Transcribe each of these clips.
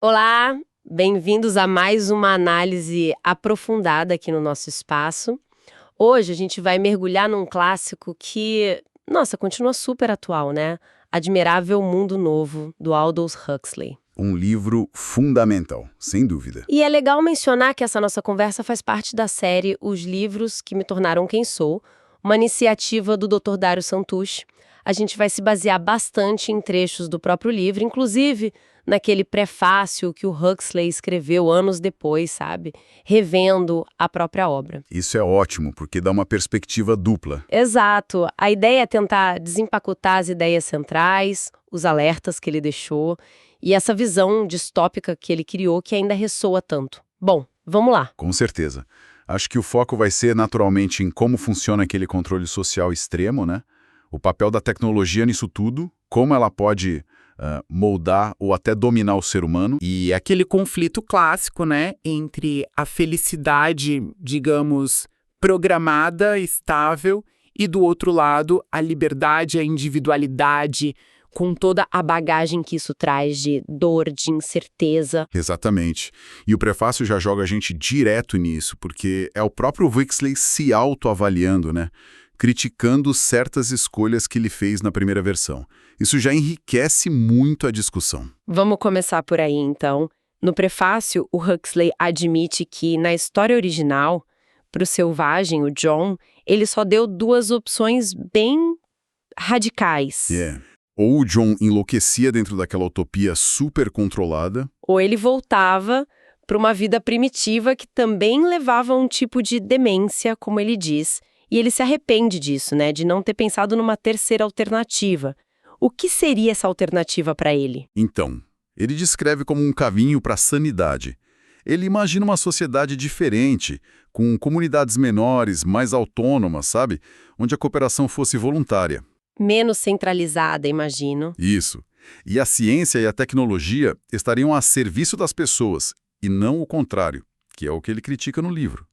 Olá, bem-vindos a mais uma análise aprofundada aqui no nosso espaço. Hoje a gente vai mergulhar num clássico que, nossa, continua super atual, né? Admirável Mundo Novo, do Aldous Huxley. Um livro fundamental, sem dúvida. E é legal mencionar que essa nossa conversa faz parte da série Os Livros que Me Tornaram Quem Sou, uma iniciativa do Dr. Dário Santucci. A gente vai se basear bastante em trechos do próprio livro, inclusive naquele prefácio que o Huxley escreveu anos depois, sabe? Revendo a própria obra. Isso é ótimo, porque dá uma perspectiva dupla. Exato. A ideia é tentar desempacotar as ideias centrais, os alertas que ele deixou e essa visão distópica que ele criou que ainda ressoa tanto. Bom, vamos lá. Com certeza. Acho que o foco vai ser naturalmente em como funciona aquele controle social extremo, né? O papel da tecnologia nisso tudo, como ela pode moldar ou até dominar o ser humano. E aquele conflito clássico, né, entre a felicidade, digamos, programada, estável, e do outro lado, a liberdade, a individualidade, Com toda a bagagem que isso traz de dor, de incerteza. Exatamente. E o prefácio já joga a gente direto nisso, porque é o próprio Huxley se autoavaliando, né? Criticando certas escolhas que ele fez na primeira versão. Isso já enriquece muito a discussão. Vamos começar por aí, então. No prefácio, o Huxley admite que, na história original, para o selvagem, o John, ele só deu duas opções bem radicais. Ou o John enlouquecia dentro daquela utopia super controlada. Ou ele voltava para uma vida primitiva que também levava a um tipo de demência, como ele diz. E ele se arrepende disso, né, de não ter pensado numa terceira alternativa. O que seria essa alternativa para ele? Então, ele descreve como um caminho para a sanidade. Ele imagina uma sociedade diferente, com comunidades menores, mais autônomas, sabe? Onde a cooperação fosse voluntária. Menos centralizada, imagino. Isso. E a ciência e a tecnologia estariam a serviço das pessoas, e não o contrário, que é o que ele critica no livro.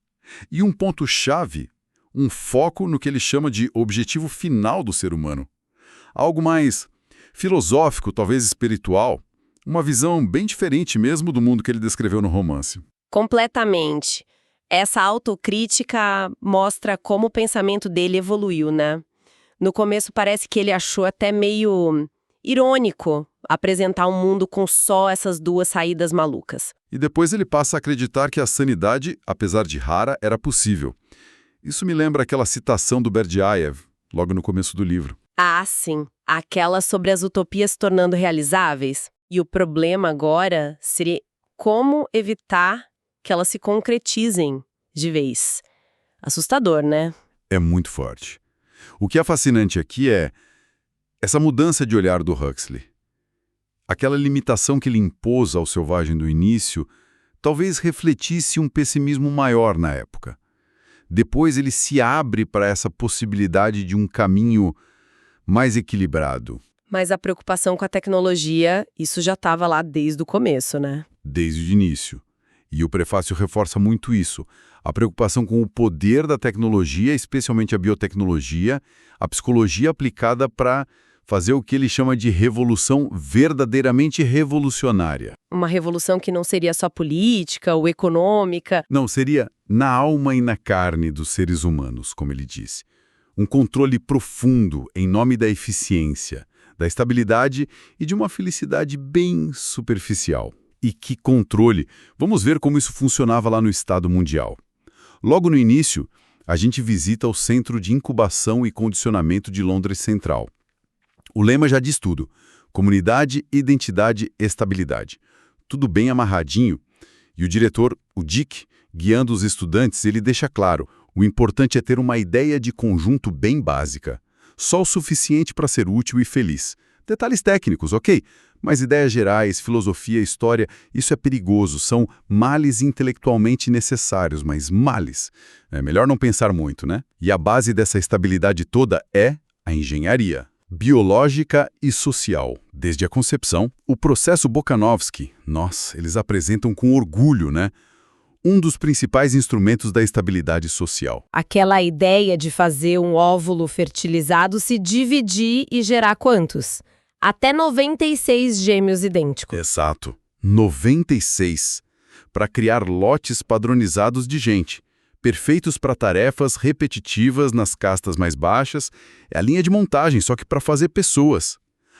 E um ponto-chave, um foco no que ele chama de objetivo final do ser humano. Algo mais filosófico, talvez espiritual, uma visão bem diferente mesmo do mundo que ele descreveu no romance. Completamente. Essa autocrítica mostra como o pensamento dele evoluiu, né? No começo parece que ele achou até meio irônico apresentar um mundo com só essas duas saídas malucas. E depois ele passa a acreditar que a sanidade, apesar de rara, era possível. Isso me lembra aquela citação do Berdyaev, logo no começo do livro. Ah, sim. Aquela sobre as utopias se tornando realizáveis. E o problema agora seria como evitar que elas se concretizem de vez. Assustador, né? É muito forte. O que é fascinante aqui é essa mudança de olhar do Huxley. Aquela limitação que ele impôs ao selvagem do início talvez refletisse um pessimismo maior na época. Depois ele se abre para essa possibilidade de um caminho mais equilibrado. Mas a preocupação com a tecnologia, isso já estava lá desde o começo, né? Desde o início. E o prefácio reforça muito isso. A preocupação com o poder da tecnologia, especialmente a biotecnologia, a psicologia aplicada para fazer o que ele chama de revolução verdadeiramente revolucionária. Uma revolução que não seria só política ou econômica. Não, seria na alma e na carne dos seres humanos, como ele disse. Um controle profundo em nome da eficiência, da estabilidade e de uma felicidade bem superficial. E que controle! Vamos ver como isso funcionava lá no Estado Mundial. Logo no início, a gente visita o Centro de Incubação e Condicionamento de Londres Central. O lema já diz tudo: comunidade, identidade, estabilidade. Tudo bem amarradinho. E o diretor, o Dick, guiando os estudantes, ele deixa claro: o importante é ter uma ideia de conjunto bem básica. Só o suficiente para ser útil e feliz. Detalhes técnicos, ok? Mas ideias gerais, filosofia, história, isso é perigoso, são males intelectualmente necessários, mas males. É melhor não pensar muito, né? E a base dessa estabilidade toda é a engenharia. Biológica e social. Desde a concepção, o processo Bokanovsky, eles apresentam com orgulho, né? Um dos principais instrumentos da estabilidade social. Aquela ideia de fazer um óvulo fertilizado se dividir e gerar quantos? Até 96 gêmeos idênticos. Exato. 96, para criar lotes padronizados de gente, perfeitos para tarefas repetitivas nas castas mais baixas. É a linha de montagem, só que para fazer pessoas.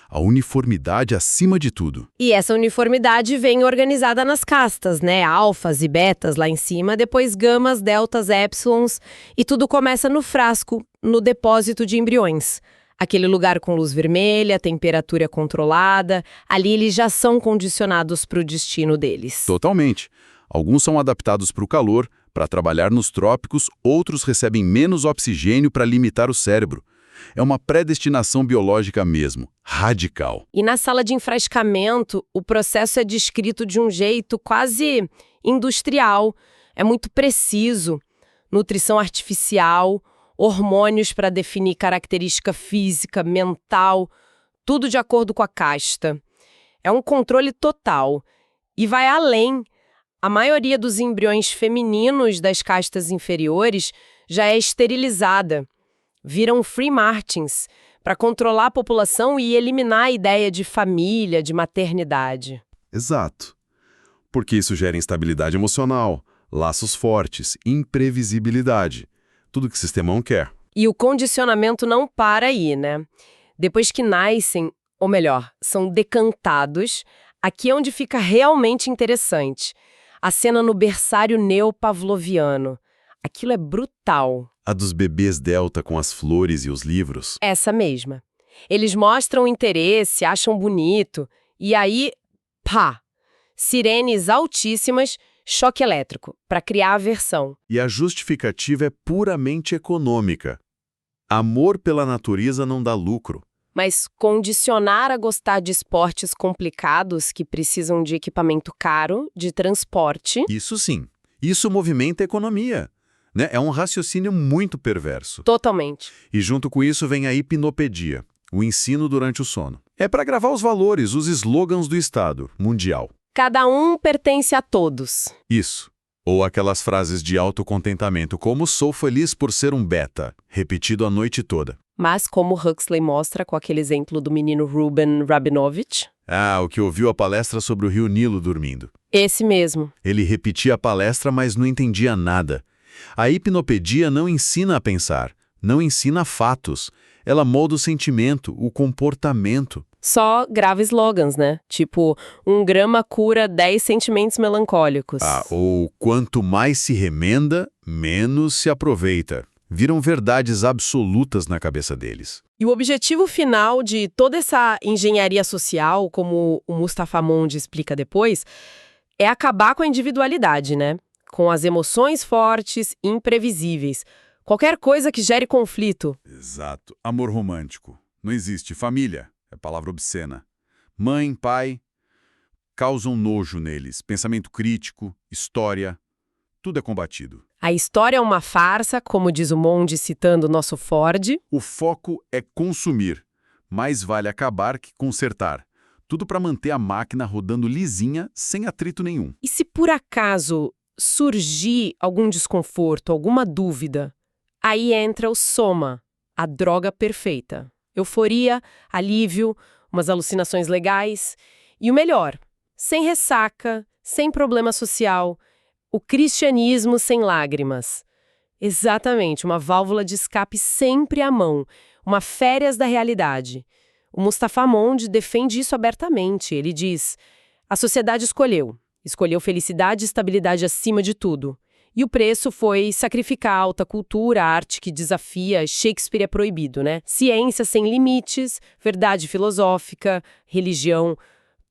A uniformidade acima de tudo. E essa uniformidade vem organizada nas castas, né? Alfas e betas lá em cima, depois gamas, deltas, épsilons, e tudo começa no frasco, no depósito de embriões. Aquele lugar com luz vermelha, temperatura controlada, ali eles já são condicionados para o destino deles. Totalmente. Alguns são adaptados para o calor, para trabalhar nos trópicos, outros recebem menos oxigênio para limitar o cérebro. É uma predestinação biológica mesmo, radical. E na sala de enfrascamento, o processo é descrito de um jeito quase industrial. É muito preciso. Nutrição artificial, hormônios para definir característica física, mental, tudo de acordo com a casta. É um controle total. E vai além. A maioria dos embriões femininos das castas inferiores já é esterilizada. Viram free martins para controlar a população e eliminar a ideia de família, de maternidade. Exato. Porque isso gera instabilidade emocional, laços fortes, imprevisibilidade. Tudo que o sistema não quer. E o condicionamento não para aí, né? Depois que nascem, ou melhor, são decantados, aqui é onde fica realmente interessante. A cena no berçário neopavloviano. Aquilo é brutal. A dos bebês delta com as flores e os livros. Essa mesma. Eles mostram interesse, acham bonito, e aí, pá! Sirenes altíssimas, choque elétrico, para criar aversão. E a justificativa é puramente econômica. Amor pela natureza não dá lucro. Mas condicionar a gostar de esportes complicados que precisam de equipamento caro, de transporte... Isso sim. Isso movimenta a economia. Né? É um raciocínio muito perverso. Totalmente. E junto com isso vem a hipnopedia, o ensino durante o sono. É para gravar os valores, os slogans do Estado mundial. Cada um pertence a todos. Isso. Ou aquelas frases de autocontentamento como "sou feliz por ser um beta", repetido a noite toda. Mas como Huxley mostra com aquele exemplo do menino Ruben Rabinovich... O que ouviu a palestra sobre o Rio Nilo dormindo. Esse mesmo. Ele repetia a palestra, mas não entendia nada. A hipnopedia não ensina a pensar, não ensina fatos. Ela molda o sentimento, o comportamento. Só grava slogans, né? Tipo, 1 grama cura 10 sentimentos melancólicos. Ou quanto mais se remenda, menos se aproveita. Viram verdades absolutas na cabeça deles. E o objetivo final de toda essa engenharia social, como o Mustafa Mond explica depois, é acabar com a individualidade, né? Com as emoções fortes e imprevisíveis. Qualquer coisa que gere conflito. Exato. Amor romântico. Não existe. Família. É palavra obscena. Mãe, pai, causam nojo neles. Pensamento crítico, história, tudo é combatido. A história é uma farsa, como diz o Monde citando o nosso Ford. O foco é consumir. Mais vale acabar que consertar. Tudo para manter a máquina rodando lisinha, sem atrito nenhum. E se por acaso surgir algum desconforto, alguma dúvida, aí entra o soma, a droga perfeita. Euforia, alívio, umas alucinações legais. E o melhor, sem ressaca, sem problema social, o cristianismo sem lágrimas. Exatamente, uma válvula de escape sempre à mão, uma férias da realidade. O Mustafa Mond defende isso abertamente. Ele diz: a sociedade escolheu felicidade e estabilidade acima de tudo. E o preço foi sacrificar a alta cultura, a arte que desafia, Shakespeare é proibido, né? Ciência sem limites, verdade filosófica, religião.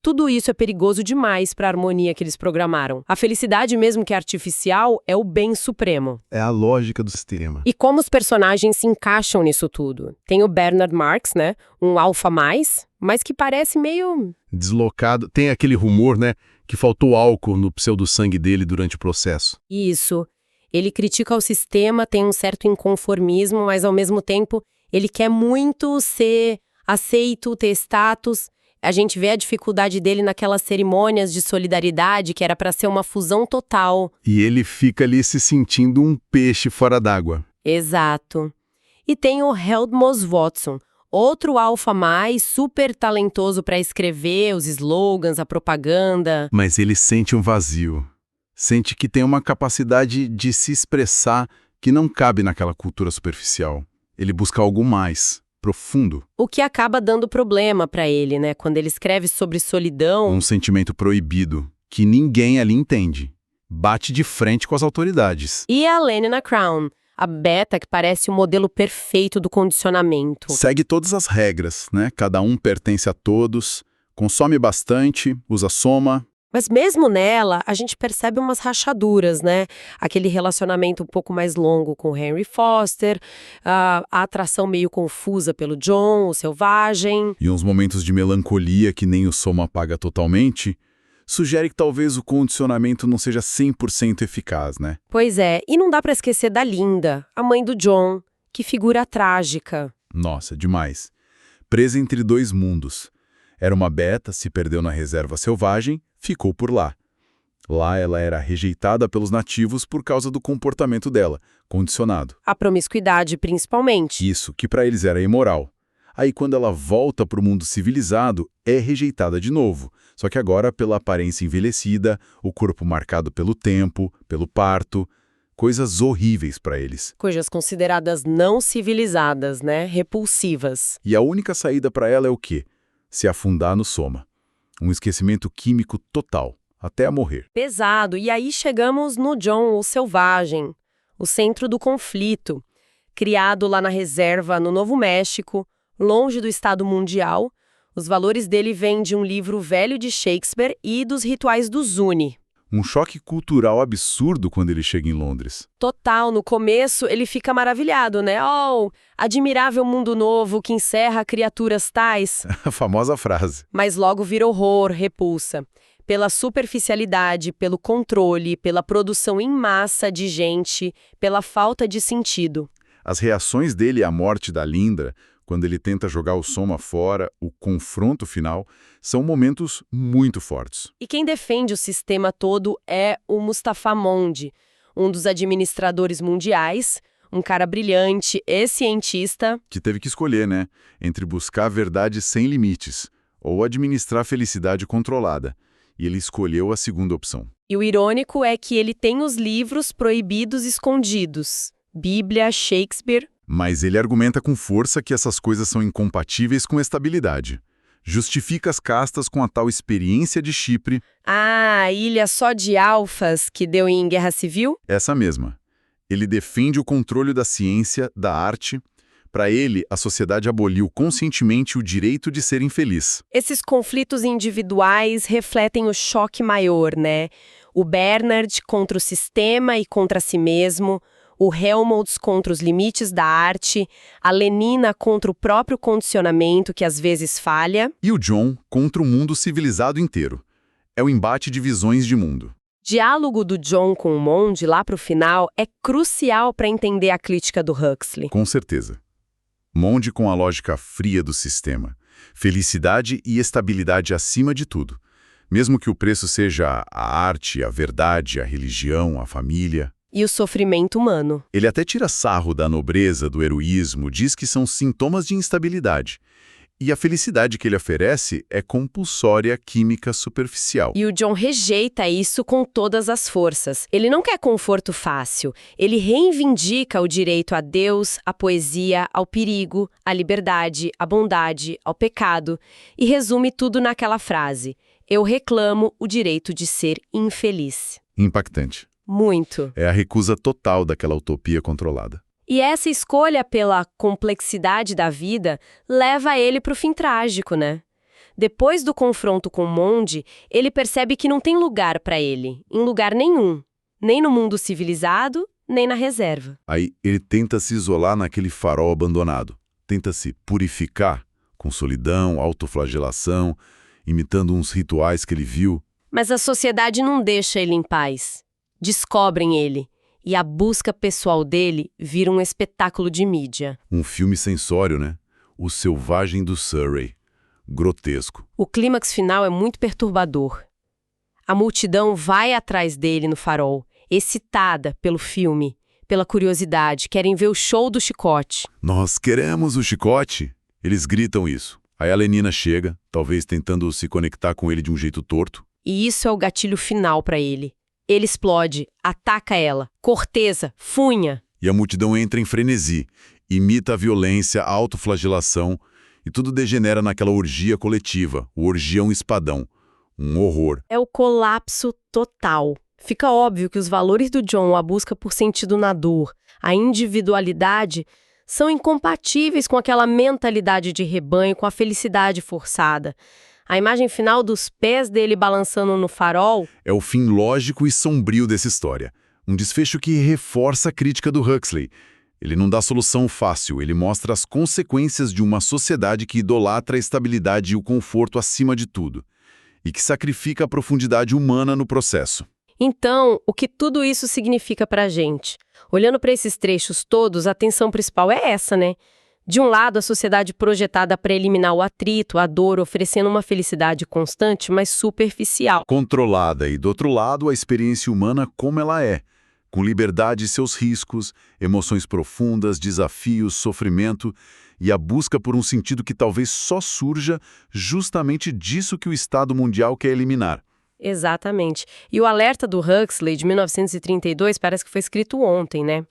Tudo isso é perigoso demais para a harmonia que eles programaram. A felicidade, mesmo que artificial, é o bem supremo. É a lógica do sistema. E como os personagens se encaixam nisso tudo? Tem o Bernard Marx, né? Um alfa mais, mas que parece meio... deslocado. Tem aquele rumor, né? Que faltou álcool no pseudo-sangue dele durante o processo. Isso. Ele critica o sistema, tem um certo inconformismo, mas ao mesmo tempo ele quer muito ser aceito, ter status. A gente vê a dificuldade dele naquelas cerimônias de solidariedade, que era para ser uma fusão total. E ele fica ali se sentindo um peixe fora d'água. Exato. E tem o Helmut Watson, Outro alfa mais, super talentoso para escrever os slogans, a propaganda. Mas ele sente um vazio. Sente que tem uma capacidade de se expressar que não cabe naquela cultura superficial. Ele busca algo mais, profundo. O que acaba dando problema para ele, né? Quando ele escreve sobre solidão. Um sentimento proibido, que ninguém ali entende. Bate de frente com as autoridades. E a Lenny na Crown, a Beta que parece o modelo perfeito do condicionamento. Segue todas as regras, né? Cada um pertence a todos, consome bastante, usa soma. Mas mesmo nela, a gente percebe umas rachaduras, né? Aquele relacionamento um pouco mais longo com o Henry Foster, a atração meio confusa pelo John, o selvagem. E uns momentos de melancolia que nem o soma apaga totalmente, sugere que talvez o condicionamento não seja 100% eficaz, né? Pois é, e não dá pra esquecer da Linda, a mãe do John, que figura trágica. Nossa, demais. Presa entre dois mundos. Era uma beta, se perdeu na reserva selvagem, ficou por lá. Lá ela era rejeitada pelos nativos por causa do comportamento dela, condicionado. A promiscuidade, principalmente. Isso, que para eles era imoral. Aí quando ela volta para o mundo civilizado, é rejeitada de novo, só que agora pela aparência envelhecida, o corpo marcado pelo tempo, pelo parto, coisas horríveis para eles. Coisas consideradas não civilizadas, né? Repulsivas. E a única saída para ela é o quê? Se afundar no soma. Um esquecimento químico total, até a morrer. Pesado. E aí chegamos no John, o selvagem, o centro do conflito. Criado lá na reserva, no Novo México, longe do Estado Mundial, os valores dele vêm de um livro velho de Shakespeare e dos rituais do Zuni. Um choque cultural absurdo quando ele chega em Londres. Total, no começo ele fica maravilhado, né? Oh, admirável mundo novo que encerra criaturas tais. A famosa frase. Mas logo vira horror, repulsa. Pela superficialidade, pelo controle, pela produção em massa de gente, pela falta de sentido. As reações dele à morte da Linda, quando ele tenta jogar o soma fora, o confronto final, são momentos muito fortes. E quem defende o sistema todo é o Mustafa Mondi, um dos administradores mundiais, um cara brilhante e cientista. Que teve que escolher, né? Entre buscar a verdade sem limites ou administrar a felicidade controlada. E ele escolheu a segunda opção. E o irônico é que ele tem os livros proibidos escondidos. Bíblia, Shakespeare. Mas ele argumenta com força que essas coisas são incompatíveis com estabilidade. Justifica as castas com a tal experiência de Chipre. Ah, a ilha só de alfas que deu em guerra civil? Essa mesma. Ele defende o controle da ciência, da arte. Para ele, a sociedade aboliu conscientemente o direito de ser infeliz. Esses conflitos individuais refletem o choque maior, né? O Bernard contra o sistema e contra si mesmo, o Helmholtz contra os limites da arte, a Lenina contra o próprio condicionamento que às vezes falha. E o John contra o mundo civilizado inteiro. É o embate de visões de mundo. O diálogo do John com o Mondi lá pro final é crucial para entender a crítica do Huxley. Com certeza. Mondi com a lógica fria do sistema. Felicidade e estabilidade acima de tudo. Mesmo que o preço seja a arte, a verdade, a religião, a família. E o sofrimento humano. Ele até tira sarro da nobreza, do heroísmo, diz que são sintomas de instabilidade. E a felicidade que ele oferece é compulsória química superficial. E o John rejeita isso com todas as forças. Ele não quer conforto fácil. Ele reivindica o direito a Deus, à poesia, ao perigo, à liberdade, à bondade, ao pecado. E resume tudo naquela frase: eu reclamo o direito de ser infeliz. Impactante. Muito. É a recusa total daquela utopia controlada. E essa escolha pela complexidade da vida leva ele para o fim trágico, né? Depois do confronto com Mondi, ele percebe que não tem lugar para ele, em lugar nenhum. Nem no mundo civilizado, nem na reserva. Aí ele tenta se isolar naquele farol abandonado. Tenta se purificar com solidão, autoflagelação, imitando uns rituais que ele viu. Mas a sociedade não deixa ele em paz. Descobrem ele. E a busca pessoal dele vira um espetáculo de mídia. Um filme sensório, né? O Selvagem do Surrey. Grotesco. O clímax final é muito perturbador. A multidão vai atrás dele no farol, excitada pelo filme, pela curiosidade, querem ver o show do chicote. Nós queremos o chicote. Eles gritam isso. Aí a Lenina chega, talvez tentando se conectar com ele de um jeito torto. E isso é o gatilho final para ele. Ele explode, ataca ela, corteza, funha. E a multidão entra em frenesi, imita a violência, a autoflagelação, e tudo degenera naquela orgia coletiva, o orgião espadão. Um horror. É o colapso total. Fica óbvio que os valores do John, a busca por sentido na dor, a individualidade, são incompatíveis com aquela mentalidade de rebanho, com a felicidade forçada. A imagem final dos pés dele balançando no farol É o fim lógico e sombrio dessa história. Um desfecho que reforça a crítica do Huxley. Ele não dá solução fácil, ele mostra as consequências de uma sociedade que idolatra a estabilidade e o conforto acima de tudo, e que sacrifica a profundidade humana no processo. Então, o que tudo isso significa pra gente? Olhando para esses trechos todos, a tensão principal é essa, né? De um lado, a sociedade projetada para eliminar o atrito, a dor, oferecendo uma felicidade constante, mas superficial. Controlada e, do outro lado, a experiência humana como ela é, com liberdade e seus riscos, emoções profundas, desafios, sofrimento e a busca por um sentido que talvez só surja justamente disso que o Estado mundial quer eliminar. Exatamente. E o alerta do Huxley, de 1932, parece que foi escrito ontem, né?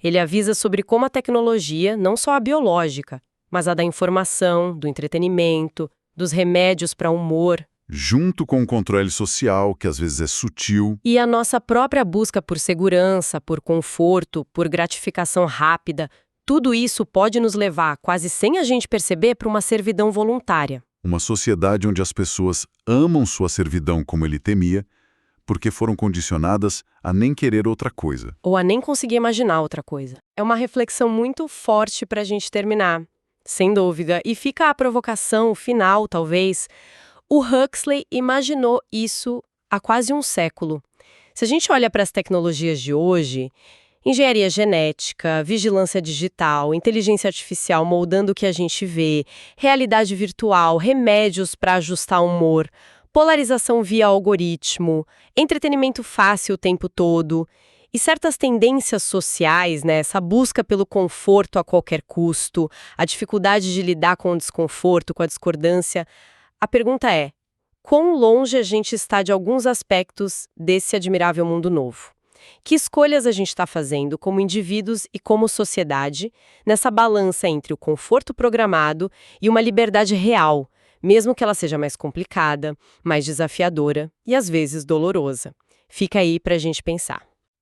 Ele avisa sobre como a tecnologia, não só a biológica, mas a da informação, do entretenimento, dos remédios para humor, Junto com o controle social, que às vezes é sutil, e a nossa própria busca por segurança, por conforto, por gratificação rápida, tudo isso pode nos levar, quase sem a gente perceber, para uma servidão voluntária. uma sociedade onde as pessoas amam sua servidão como ele temia, porque foram condicionadas a nem querer outra coisa. Ou a nem conseguir imaginar outra coisa. É uma reflexão muito forte para a gente terminar, sem dúvida. E fica a provocação final, talvez. O Huxley imaginou isso há quase um século. Se a gente olha para as tecnologias de hoje, engenharia genética, vigilância digital, inteligência artificial moldando o que a gente vê, realidade virtual, remédios para ajustar o humor, polarização via algoritmo, entretenimento fácil o tempo todo e certas tendências sociais, né, essa busca pelo conforto a qualquer custo, a dificuldade de lidar com o desconforto, com a discordância. A pergunta é: quão longe a gente está de alguns aspectos desse admirável mundo novo? Que escolhas a gente está fazendo como indivíduos e como sociedade nessa balança entre o conforto programado e uma liberdade real, mesmo que ela seja mais complicada, mais desafiadora e às vezes dolorosa? Fica aí para a gente pensar.